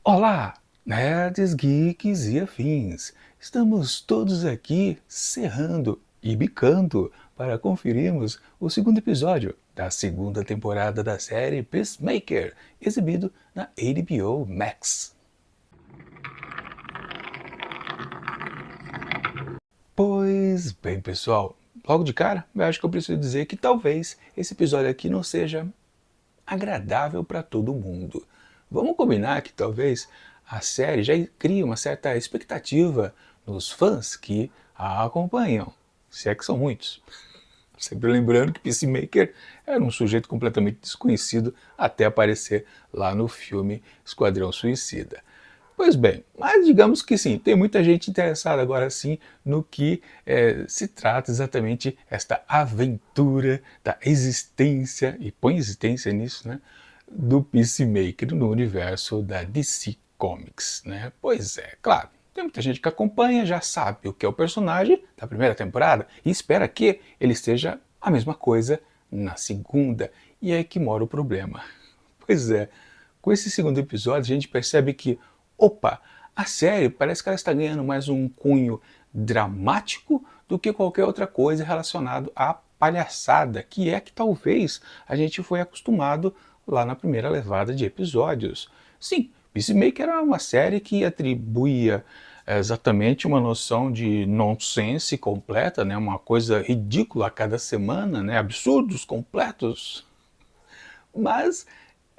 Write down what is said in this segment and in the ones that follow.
Olá, nerds, geeks e afins. Estamos todos aqui serrando e bicando para conferirmos o segundo episódio da segunda temporada da série Peacemaker, exibido na HBO Max. Pois bem, pessoal, logo de cara, eu acho que eu preciso dizer que talvez esse episódio aqui não seja agradável para todo mundo. Vamos combinar que talvez a série já crie uma certa expectativa nos fãs que a acompanham, se é que são muitos. Sempre lembrando que Peacemaker era um sujeito completamente desconhecido até aparecer lá no filme Esquadrão Suicida. Pois bem, mas digamos que sim, tem muita gente interessada agora sim no que se trata exatamente esta aventura da existência, e põe existência nisso, né, do Peacemaker no universo da DC Comics, né? Pois é, claro, tem muita gente que acompanha, já sabe o que é o personagem da primeira temporada e espera que ele seja a mesma coisa na segunda, e é aí que mora o problema. Pois é, com esse segundo episódio a gente percebe que, opa, a série parece que ela está ganhando mais um cunho dramático do que qualquer outra coisa relacionada à palhaçada, que é que talvez a gente foi acostumado lá na primeira levada de episódios. Sim, Peacemaker era uma série que atribuía exatamente uma noção de nonsense completa, né, uma coisa ridícula a cada semana, né, absurdos completos. Mas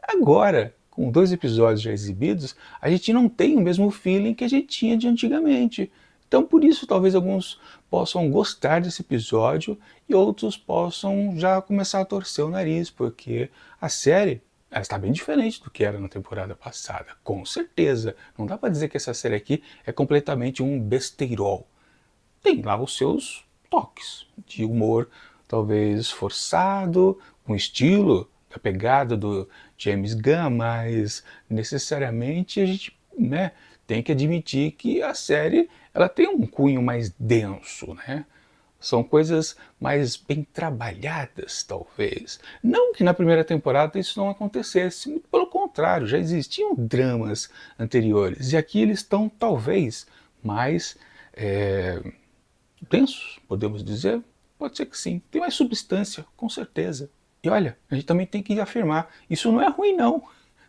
agora, com 2 episódios já exibidos, a gente não tem o mesmo feeling que a gente tinha de antigamente. Então, por isso, talvez alguns possam gostar desse episódio e outros possam já começar a torcer o nariz, porque a série ela está bem diferente do que era na temporada passada, com certeza. Não dá para dizer que essa série aqui é completamente um besteirol. Tem lá os seus toques de humor, talvez forçado, com estilo da pegada do James Gunn, mas necessariamente a gente, né, tem que admitir que a série ela tem um cunho mais denso, né? São coisas mais bem trabalhadas, talvez. Não que na primeira temporada isso não acontecesse, muito pelo contrário, já existiam dramas anteriores, e aqui eles estão, talvez, mais densos, podemos dizer? Pode ser que sim. Tem mais substância, com certeza. E olha, a gente também tem que afirmar, isso não é ruim não.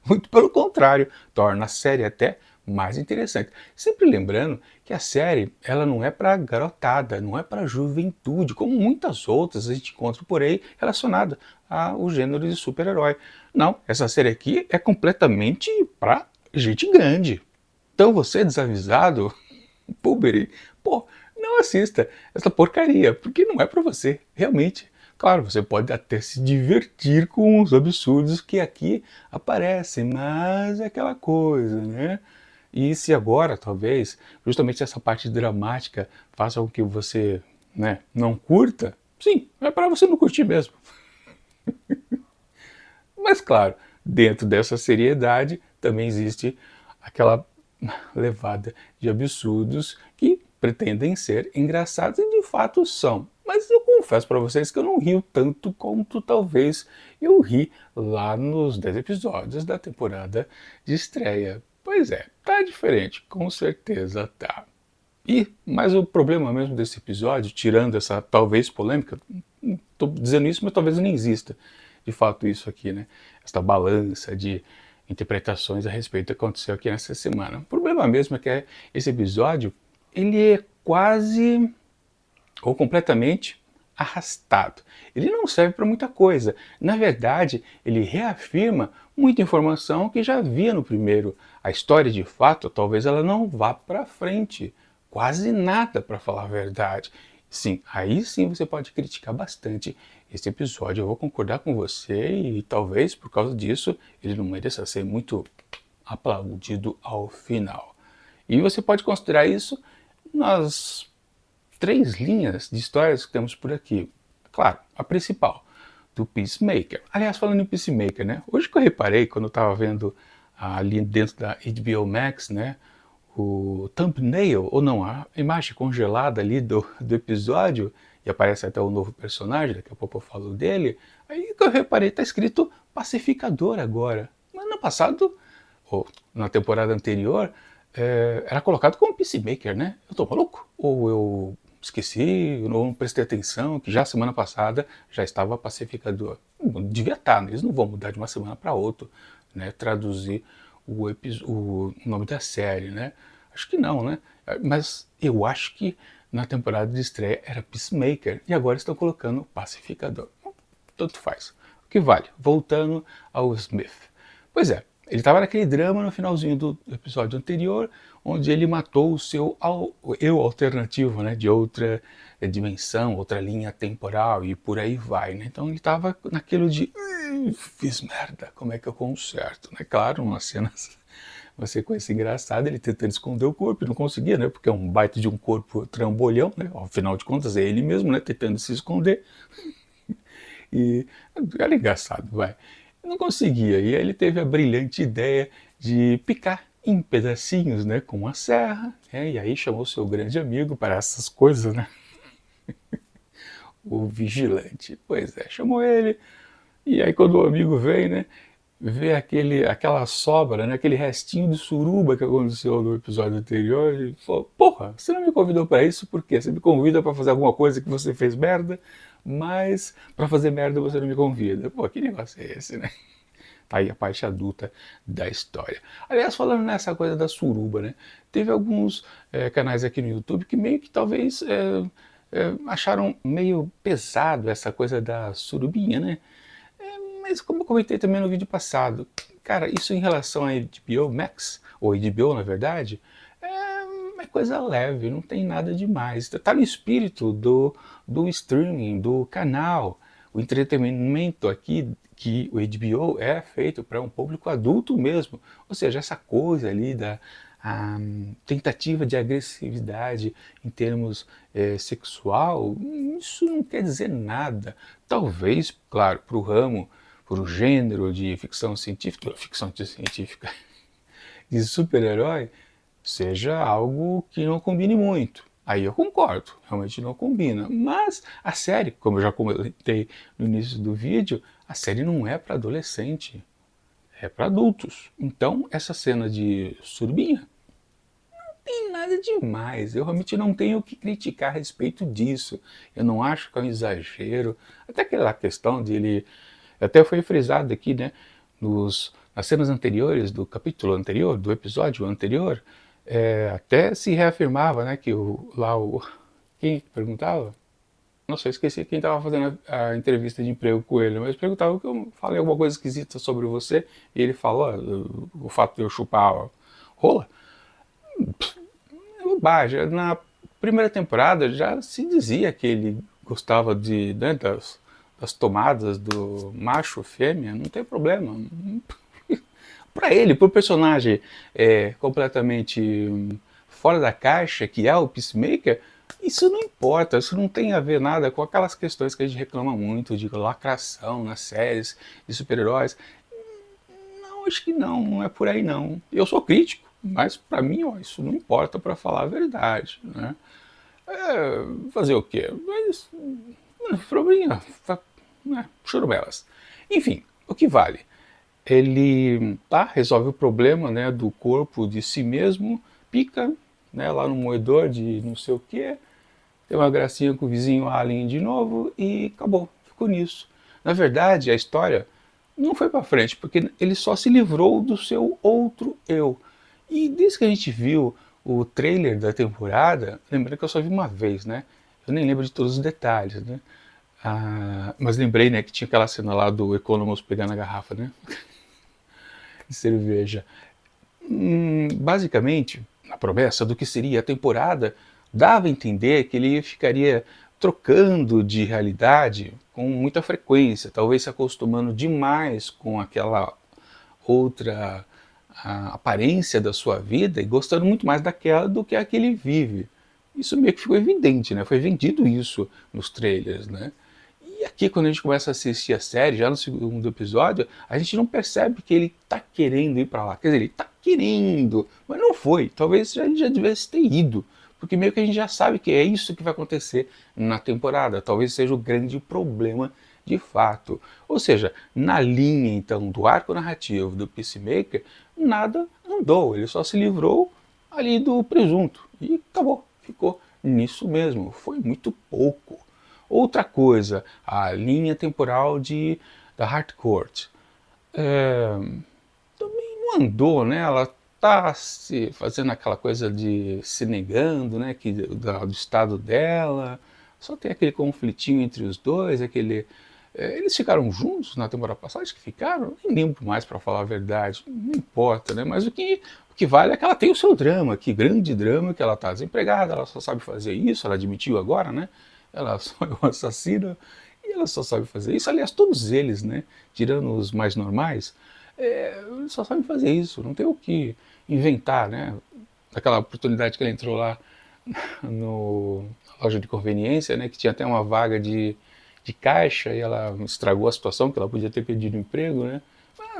Muito pelo contrário, torna a série até mais interessante. Sempre lembrando que a série ela não é para garotada, não é para juventude, como muitas outras a gente encontra por aí relacionada ao gênero de super-herói. Não, essa série aqui é completamente para gente grande. Então você desavisado, Pulbery, pô, não assista essa porcaria, porque não é para você, realmente. Claro, você pode até se divertir com os absurdos que aqui aparecem, mas é aquela coisa, né? E se agora, talvez, justamente essa parte dramática faça com que você, né, não curta, sim, é para você não curtir mesmo. Mas claro, dentro dessa seriedade também existe aquela levada de absurdos que pretendem ser engraçados e de fato são. Mas eu confesso para vocês que eu não rio tanto quanto talvez eu ri lá nos 10 episódios da temporada de estreia. Pois é, tá diferente, com certeza tá. E, mas o problema mesmo desse episódio, tirando essa talvez polêmica, estou dizendo isso, mas talvez nem exista de fato isso aqui, né? Esta balança de interpretações a respeito do que aconteceu aqui nessa semana. O problema mesmo é que esse episódio, ele é quase ou completamente arrastado. Ele não serve para muita coisa. Na verdade, ele reafirma muita informação que já havia no primeiro. A história, de fato, talvez ela não vá para frente. Quase nada, para falar a verdade. Sim, aí sim você pode criticar bastante esse episódio. Eu vou concordar com você e talvez por causa disso ele não mereça ser muito aplaudido ao final. E você pode considerar isso nas 3 linhas de histórias que temos por aqui. Claro, a principal, do Peacemaker. Aliás, falando em Peacemaker, né? Hoje que eu reparei, quando eu estava vendo ali dentro da HBO Max, né? O thumbnail, ou não, a imagem congelada ali do episódio, e aparece até o novo personagem, daqui a pouco eu falo dele, aí que eu reparei, está escrito pacificador agora. Mas no passado, ou na temporada anterior, era colocado como Peacemaker, né? Eu tô maluco? Ou eu esqueci, ou não prestei atenção, que já semana passada já estava pacificador. Devia estar, né? Eles não vão mudar de uma semana para outra, né? Traduzir o nome da série, né? Acho que não, né? Mas eu acho que na temporada de estreia era Peacemaker e agora estão colocando Pacificador. Tanto faz. O que vale? Voltando ao Smith. Pois é, ele estava naquele drama no finalzinho do episódio anterior, onde ele matou o seu eu alternativo, né, de outra dimensão, outra linha temporal e por aí vai, né? Então ele estava naquilo de fiz merda, como é que eu conserto? Né? Claro, uma sequência engraçada, ele tentando esconder o corpo e não conseguia, né? Porque é um baita de um corpo trambolhão, né? Afinal de contas é ele mesmo, né? Tentando se esconder. E era engraçado, vai. Não conseguia. E aí ele teve a brilhante ideia de picar em pedacinhos, né, com uma serra, né, e aí chamou seu grande amigo para essas coisas, né, o vigilante. Pois é, chamou ele, e aí quando o amigo vem, né, vê aquela sobra, né, aquele restinho de suruba que aconteceu no episódio anterior, e falou, porra, você não me convidou para isso, por quê? Você me convida para fazer alguma coisa que você fez merda, mas para fazer merda você não me convida. Pô, que negócio é esse, né? Tá aí a parte adulta da história. Aliás, falando nessa coisa da suruba, né? Teve alguns canais aqui no YouTube que meio que talvez acharam meio pesado essa coisa da surubinha, né? Mas como eu comentei também no vídeo passado, cara, isso em relação a HBO Max, ou HBO na verdade, é coisa leve, não tem nada demais. Tá no espírito do streaming, do canal. O entretenimento aqui, que o HBO é feito para um público adulto mesmo. Ou seja, essa coisa ali da tentativa de agressividade em termos sexual, isso não quer dizer nada. Talvez, claro, para o ramo, para o gênero de ficção científica, de super-herói, seja algo que não combine muito. Aí eu concordo, realmente não combina. Mas a série, como eu já comentei no início do vídeo, a série não é para adolescente, é para adultos. Então essa cena de surubinha não tem nada demais. Eu realmente não tenho o que criticar a respeito disso. Eu não acho que é um exagero. Até aquela questão de ele, até foi frisado aqui, né, nas cenas anteriores do capítulo anterior, do episódio anterior, até se reafirmava, né, que quem perguntava? Nossa, eu esqueci quem estava fazendo a entrevista de emprego com ele, mas perguntava que eu falei alguma coisa esquisita sobre você, e ele falou, o fato de eu chupar rola, bobagem. Na primeira temporada já se dizia que ele gostava né, das tomadas do macho fêmea, não tem problema. Para ele, para o personagem completamente fora da caixa, que é o Peacemaker, isso não importa, isso não tem a ver nada com aquelas questões que a gente reclama muito de lacração nas séries de super-heróis. Não, acho que não é por aí não. Eu sou crítico, mas para mim ó, isso não importa, para falar a verdade, né? Fazer o quê? Mas, probleminha, né? Churumelas. Enfim, o que vale? Ele resolve o problema, né, do corpo de si mesmo, pica, né, lá no moedor de não sei o que, tem uma gracinha com o vizinho Alien de novo e acabou, ficou nisso. Na verdade, a história não foi para frente, porque ele só se livrou do seu outro eu. E desde que a gente viu o trailer da temporada, lembrando que eu só vi uma vez, né? Eu nem lembro de todos os detalhes, né? Mas lembrei, né, que tinha aquela cena lá do Economos pegando a garrafa, né? De cerveja. Basicamente, a promessa do que seria a temporada dava a entender que ele ficaria trocando de realidade com muita frequência, talvez se acostumando demais com aquela outra aparência da sua vida e gostando muito mais daquela do que a que ele vive. Isso meio que ficou evidente, né? Foi vendido isso nos trailers, né? E aqui, quando a gente começa a assistir a série, já no segundo episódio, a gente não percebe que ele tá querendo ir para lá. Quer dizer, ele tá querendo, mas não foi. Talvez ele já devesse ter ido, porque meio que a gente já sabe que é isso que vai acontecer na temporada. Talvez seja o grande problema de fato. Ou seja, na linha então do arco narrativo do Peacemaker, nada andou, ele só se livrou ali do presunto e acabou, ficou nisso mesmo, foi muito pouco. Outra coisa, a linha temporal da Harcourt. Também não andou, né? Ela tá se fazendo aquela coisa de se negando, né? Do estado dela. Só tem aquele conflitinho entre os dois, eles ficaram juntos na temporada passada, acho que ficaram, nem lembro mais para falar a verdade, não importa, né? Mas o que vale é que ela tem o seu drama, que grande drama, que ela tá desempregada, ela só sabe fazer isso, ela admitiu agora, né? Ela só é uma assassina e ela só sabe fazer isso. Aliás, todos eles, né? Tirando os mais normais, eles só sabem fazer isso, não tem o que inventar, né? Aquela oportunidade que ela entrou lá na loja de conveniência, né? Que tinha até uma vaga de caixa e ela estragou a situação, que ela podia ter pedido emprego, né?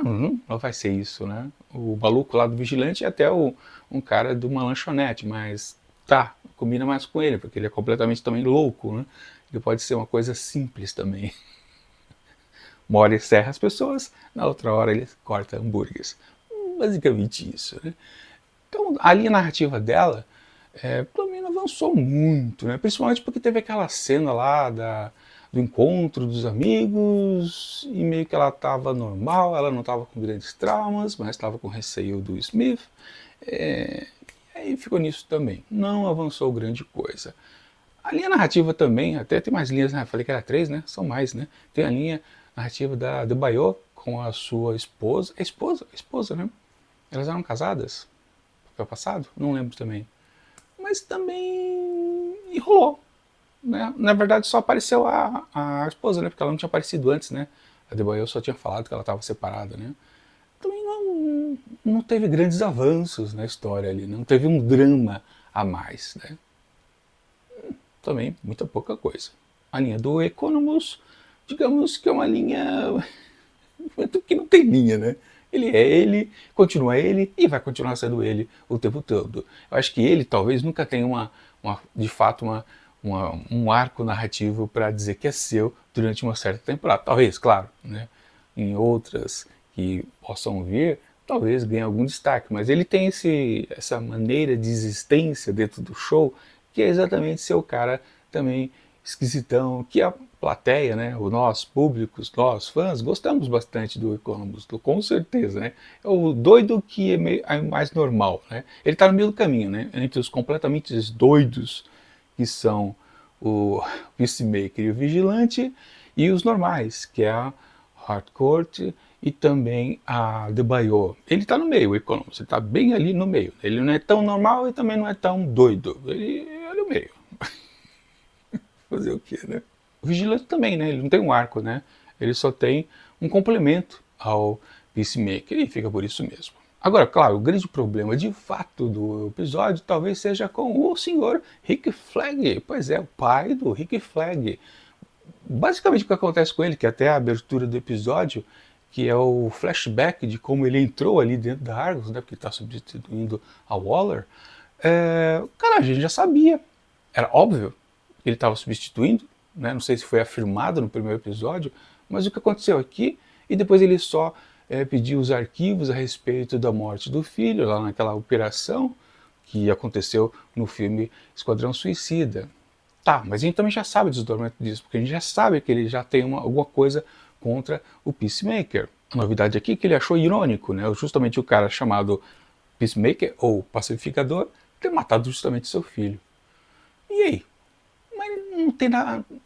Não vai ser isso, né? O maluco lá do vigilante é até um cara de uma lanchonete, mas tá, combina mais com ele, porque ele é completamente também louco, né? Ele pode ser uma coisa simples também. Uma hora ele serra as pessoas, na outra hora ele corta hambúrgueres. Basicamente isso, né? Então, a linha narrativa dela, pra mim, não avançou muito, né? Principalmente porque teve aquela cena lá do encontro dos amigos, e meio que ela estava normal, ela não estava com grandes traumas, mas estava com receio do Smith. E aí ficou nisso também. Não avançou grande coisa. A linha narrativa também, até tem mais linhas, né? Eu falei que era 3, né? São mais, né? Tem a linha narrativa da Adebayo com a sua esposa. Esposa, né? Elas eram casadas? Foi passado? Não lembro também. Mas também enrolou, né? Na verdade só apareceu a esposa, né? Porque ela não tinha aparecido antes, né? A Adebayo só tinha falado que ela estava separada, né? Também não teve grandes avanços na história ali, não teve um drama a mais, né? Também muita pouca coisa. A linha do Economus, digamos que é uma linha que não tem linha, né? Ele é ele, continua ele e vai continuar sendo ele o tempo todo. Eu acho que ele talvez nunca tenha de fato um arco narrativo para dizer que é seu durante uma certa temporada. Talvez, claro, né? Em outras que possam vir, talvez ganhe algum destaque, mas ele tem essa maneira de existência dentro do show que é exatamente ser o cara também esquisitão, que a plateia, né, o nós públicos, nós fãs, gostamos bastante do Economos, com certeza, né? É o doido que é mais normal, né? Ele está no meio do caminho, né? Entre os completamente doidos, que são o Peacemaker e o Vigilante, e os normais, que é a Harcourt e também a Adebayo. Ele está no meio, o Economos, ele está bem ali no meio. Ele não é tão normal e também não é tão doido. Ele é no meio. Fazer o quê, né? O Vigilante também, né? Ele não tem um arco, né? Ele só tem um complemento ao Peacemaker e fica por isso mesmo. Agora, claro, o grande problema de fato do episódio talvez seja com o senhor Rick Flag. Pois é, o pai do Rick Flag. Basicamente o que acontece com ele, que até a abertura do episódio, que é o flashback de como ele entrou ali dentro da Argos, né? Porque está substituindo a Waller. Cara, a gente já sabia. Era óbvio que ele estava substituindo, né? Não sei se foi afirmado no primeiro episódio, mas o que aconteceu aqui, e depois ele só pediu os arquivos a respeito da morte do filho, lá naquela operação que aconteceu no filme Esquadrão Suicida. Tá, mas a gente também já sabe o desdobramento disso, porque a gente já sabe que ele já tem alguma coisa contra o Peacemaker. A novidade aqui é que ele achou irônico, né? Justamente o cara chamado Peacemaker, ou Pacificador, ter matado justamente seu filho. E aí? Mas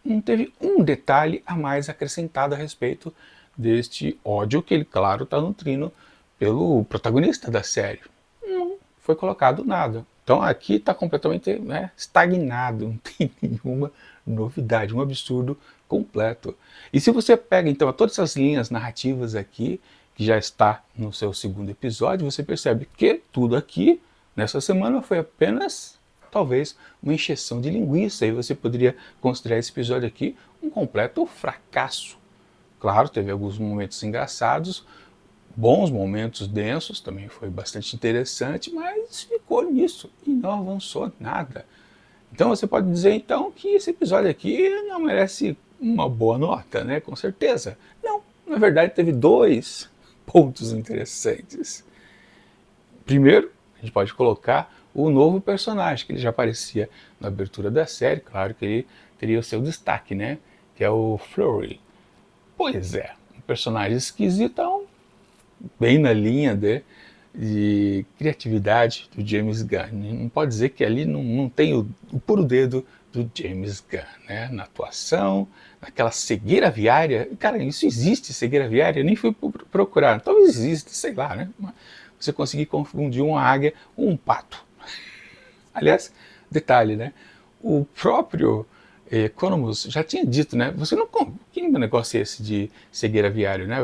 não teve um detalhe a mais acrescentado a respeito deste ódio que ele, claro, está nutrindo pelo protagonista da série. Não foi colocado nada. Então aqui está completamente, né, estagnado, não tem nenhuma novidade, um absurdo completo. E se você pega então todas essas linhas narrativas aqui, que já está no seu segundo episódio, você percebe que tudo aqui, nessa semana, foi apenas talvez uma encheção de linguiça, e você poderia considerar esse episódio aqui um completo fracasso. Claro, teve alguns momentos engraçados, bons momentos densos, também foi bastante interessante, mas ficou nisso e não avançou nada. Então você pode dizer então que esse episódio aqui não merece uma boa nota, né? Com certeza. Não, na verdade teve dois pontos interessantes. Primeiro, a gente pode colocar o novo personagem, que ele já aparecia na abertura da série, claro que ele teria o seu destaque, né? Que é o Flurry. Pois é, um personagem esquisitão, bem na linha de criatividade do James Gunn. Não pode dizer que ali não tem o puro dedo do James Gunn, né? Na atuação, naquela cegueira viária. Cara, isso existe, cegueira viária? Eu nem fui procurar. Talvez exista, sei lá, né? Você conseguir confundir uma águia com um pato. Aliás, detalhe, né? O próprio Economus já tinha dito, né? Você não. Que negócio é esse de cegueira viária, né?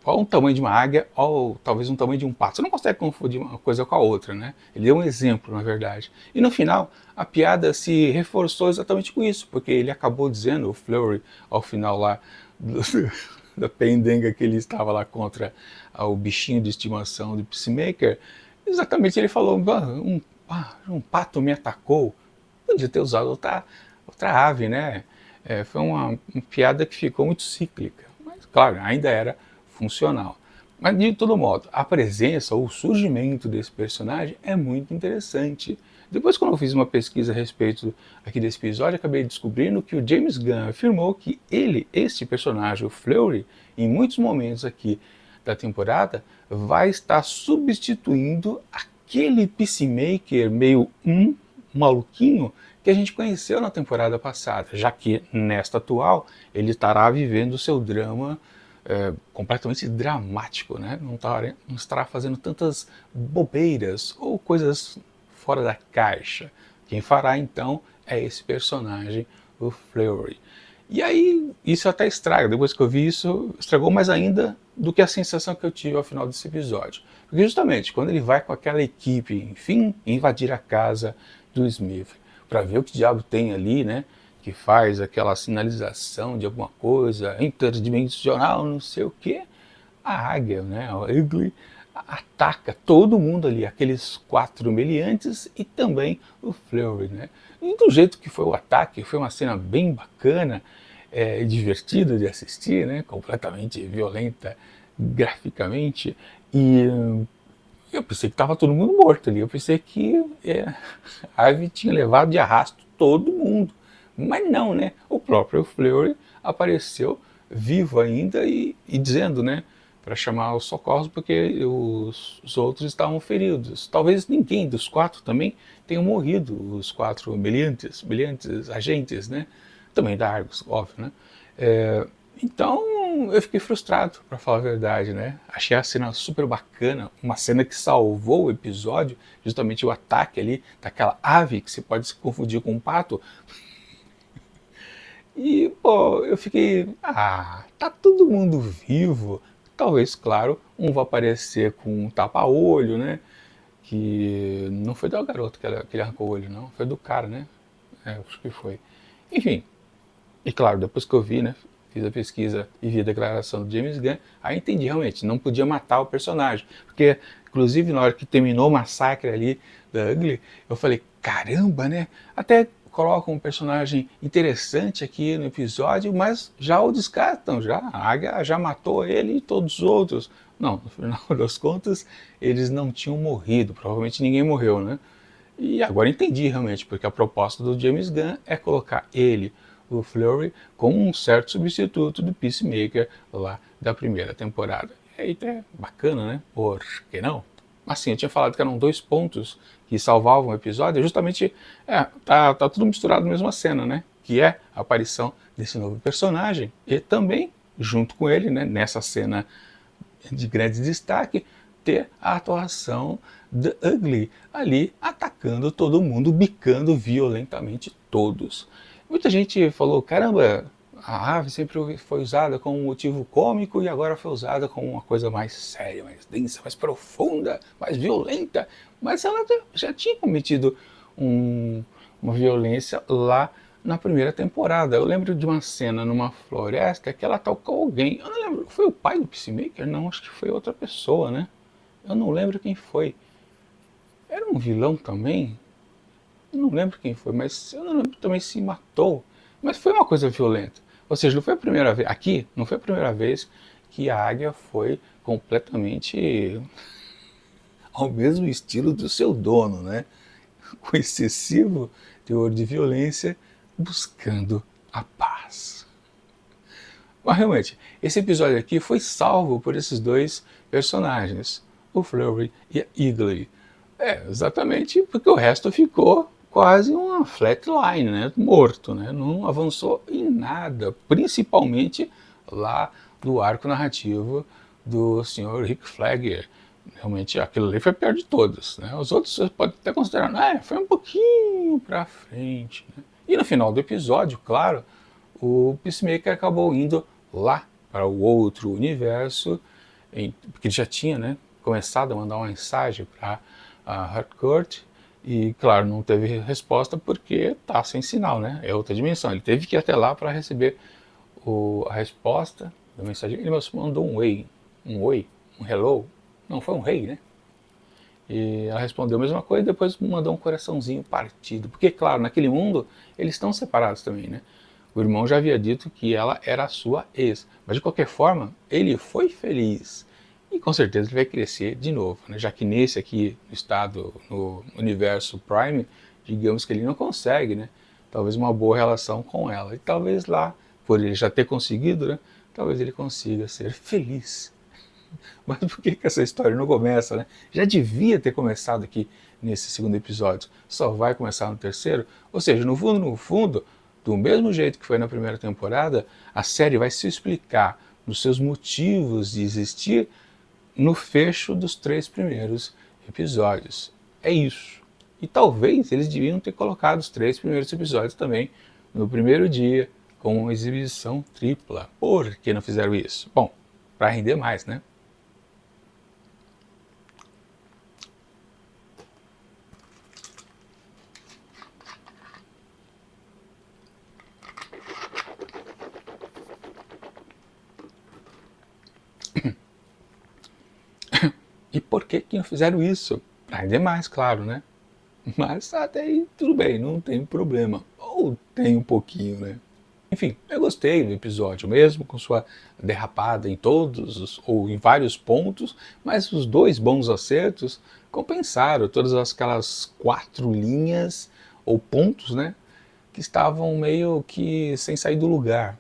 Ou um tamanho de uma águia, ou talvez um tamanho de um pato. Você não consegue confundir uma coisa com a outra, né? Ele deu um exemplo, na verdade. E no final, a piada se reforçou exatamente com isso, porque ele acabou dizendo, o Flurry, ao final lá, da pendenga que ele estava lá contra o bichinho de estimação do Peacemaker, exatamente ele falou, um pato me atacou. Podia ter usado outra ave, né? Foi uma piada que ficou muito cíclica, mas claro, ainda era funcional. Mas de todo modo, a presença ou o surgimento desse personagem é muito interessante. Depois, quando eu fiz uma pesquisa a respeito aqui desse episódio, acabei descobrindo que o James Gunn afirmou que este personagem, o Flurry, em muitos momentos aqui da temporada, vai estar substituindo aquele Peacemaker meio maluquinho que a gente conheceu na temporada passada, já que nesta atual ele estará vivendo o seu drama completamente dramático, né? Não estará fazendo tantas bobeiras ou coisas fora da caixa. Quem fará então é esse personagem, o Flurry. E aí isso até estraga, depois que eu vi isso, estragou mais ainda do que a sensação que eu tive ao final desse episódio. Porque justamente quando ele vai com aquela equipe, enfim, invadir a casa do Smith, para ver o que diabo tem ali, né? Que faz aquela sinalização de alguma coisa interdimensional, não sei o que, a águia, né, a Ugly, ataca todo mundo ali, aqueles 4 meliantes e também o Flurry, né? E do jeito que foi o ataque, foi uma cena bem bacana, divertida de assistir, né? Completamente violenta graficamente, e eu pensei que estava todo mundo morto ali, eu pensei que a Ivy tinha levado de arrasto todo mundo. Mas não, né? O próprio Flurry apareceu vivo ainda e dizendo, né? Para chamar os socorros, porque os outros estavam feridos. Talvez ninguém dos 4 também tenham morrido, os 4 meliantes, agentes, né? Também da Argus, óbvio, né? Então eu fiquei frustrado, para falar a verdade, né? Achei a cena super bacana, uma cena que salvou o episódio, justamente o ataque ali daquela ave que você pode se confundir com um pato. E, pô, eu fiquei, tá todo mundo vivo. Talvez, claro, um vai aparecer com um tapa-olho, né? Que não foi do garoto que ele arrancou o olho, não. Foi do cara, né? Acho que foi. Enfim, e claro, depois que eu vi, né? Fiz a pesquisa e vi a declaração do James Gunn, aí entendi realmente, não podia matar o personagem. Porque, inclusive, na hora que terminou o massacre ali da Ugly, eu falei, caramba, né? Até colocam um personagem interessante aqui no episódio, mas já o descartam, já. A Águia já matou ele e todos os outros. Não, no final das contas, eles não tinham morrido, provavelmente ninguém morreu, né? E agora entendi realmente, porque a proposta do James Gunn é colocar ele, o Flurry, como um certo substituto do Peacemaker lá da primeira temporada. E aí é bacana, né? Por que não? Assim, eu tinha falado que eram 2 pontos que salvavam o episódio, justamente, tá tudo misturado na mesma cena, né? Que é a aparição desse novo personagem e também, junto com ele, né, nessa cena de grande destaque, ter a atuação da Ugly ali atacando todo mundo, bicando violentamente todos. Muita gente falou, caramba, a ave sempre foi usada como um motivo cômico e agora foi usada como uma coisa mais séria, mais densa, mais profunda, mais violenta. Mas ela já tinha cometido uma violência lá na primeira temporada. Eu lembro de uma cena numa floresta que ela atacou alguém. Eu não lembro, foi o pai do Peacemaker? Não, acho que foi outra pessoa, né? Eu não lembro quem foi. Era um vilão também? Eu não lembro quem foi, mas eu não lembro também se matou. Mas foi uma coisa violenta. Ou seja, não foi a primeira vez, aqui não foi a primeira vez que a águia foi completamente ao mesmo estilo do seu dono, né? Com excessivo teor de violência, buscando a paz. Mas realmente, esse episódio aqui foi salvo por esses dois personagens, o Flurry e a Eagly. Exatamente porque o resto ficou quase uma flatline, né? Morto, né? Não avançou em nada, principalmente lá do arco narrativo do Sr. Rick Flag. Realmente aquilo ali foi pior de todos, né? Os outros você pode até considerar, foi um pouquinho pra frente, né? E no final do episódio, claro, o Peacemaker acabou indo lá para o outro universo, porque ele já tinha, né, começado a mandar uma mensagem para a Harcourt, e claro, não teve resposta porque tá sem sinal, né? É outra dimensão. Ele teve que ir até lá para receber a resposta da mensagem. Ele mandou um oi, um hello. Não, foi um rei, né? E ela respondeu a mesma coisa e depois mandou um coraçãozinho partido. Porque, claro, naquele mundo eles estão separados também, né? O irmão já havia dito que ela era a sua ex. Mas de qualquer forma, ele foi feliz. E com certeza ele vai crescer de novo, né? Já que nesse aqui, no estado, no universo Prime, digamos que ele não consegue, né? Talvez uma boa relação com ela. E talvez lá, por ele já ter conseguido, né? Talvez ele consiga ser feliz. Mas por que essa história não começa, né? Já devia ter começado aqui nesse segundo episódio. Só vai começar no terceiro? Ou seja, no fundo, do mesmo jeito que foi na primeira temporada, a série vai se explicar nos seus motivos de existir no fecho dos 3 primeiros episódios. É isso. E talvez eles deviam ter colocado os 3 primeiros episódios também no primeiro dia, com uma exibição tripla. Por que não fizeram isso? Bom, para render mais, né? E por que não fizeram isso? Para render mais, claro, né? Mas até aí tudo bem, não tem problema. Ou tem um pouquinho, né? Enfim, eu gostei do episódio mesmo, com sua derrapada em todos, ou em vários pontos, mas os 2 bons acertos compensaram todas aquelas 4 linhas, ou pontos, né? Que estavam meio que sem sair do lugar.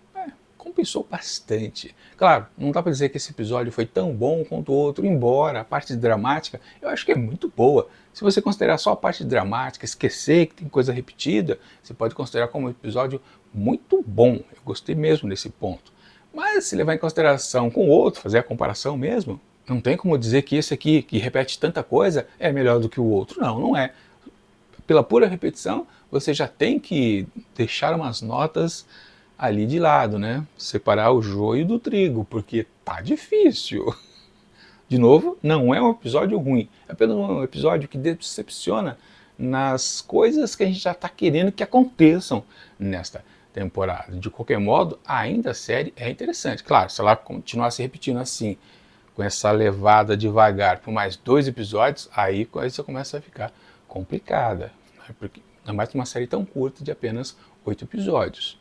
Compensou bastante. Claro, não dá para dizer que esse episódio foi tão bom quanto o outro, embora a parte dramática eu acho que é muito boa. Se você considerar só a parte dramática, esquecer que tem coisa repetida, você pode considerar como um episódio muito bom. Eu gostei mesmo desse ponto. Mas se levar em consideração com o outro, fazer a comparação mesmo, não tem como dizer que esse aqui, que repete tanta coisa, é melhor do que o outro. Não, não é. Pela pura repetição, você já tem que deixar umas notas ali de lado, né? Separar o joio do trigo, porque tá difícil. De novo, não é um episódio ruim, é apenas um episódio que decepciona nas coisas que a gente já está querendo que aconteçam nesta temporada. De qualquer modo, ainda a série é interessante. Claro, se ela continuar se repetindo assim, com essa levada devagar por mais 2 episódios, aí a coisa começa a ficar complicada. Né? Porque não é mais uma série tão curta de apenas 8 episódios.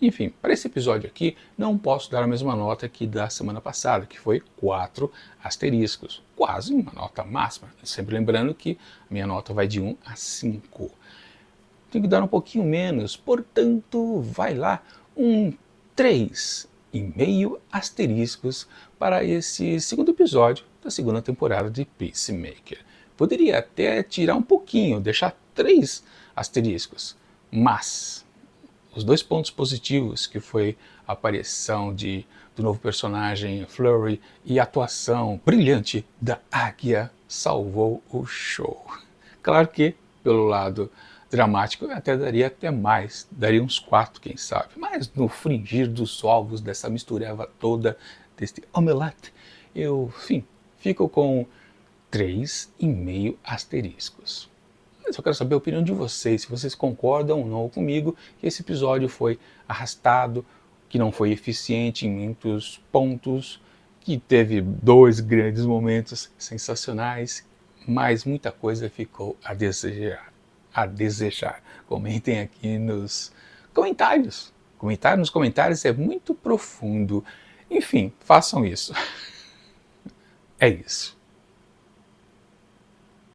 Enfim, para esse episódio aqui, não posso dar a mesma nota que da semana passada, que foi 4 asteriscos. Quase uma nota máxima. Sempre lembrando que a minha nota vai de 1 a 5. Tenho que dar um pouquinho menos, portanto, vai lá, um 3,5 asteriscos para esse segundo episódio da segunda temporada de Peacemaker. Poderia até tirar um pouquinho, deixar 3 asteriscos, mas os 2 pontos positivos, que foi a aparição do novo personagem Flurry e a atuação brilhante da águia, salvou o show. Claro que, pelo lado dramático, eu até daria até mais, daria uns 4, quem sabe, mas no fringir dos ovos dessa mistureva toda, deste omelete, eu, enfim, fico com 3,5 asteriscos. Eu só quero saber a opinião de vocês, se vocês concordam ou não comigo que esse episódio foi arrastado, que não foi eficiente em muitos pontos, que teve 2 grandes momentos sensacionais, mas muita coisa ficou a desejar. Comentem aqui nos comentários Comentar nos comentários é muito profundo. Enfim, façam isso. É isso.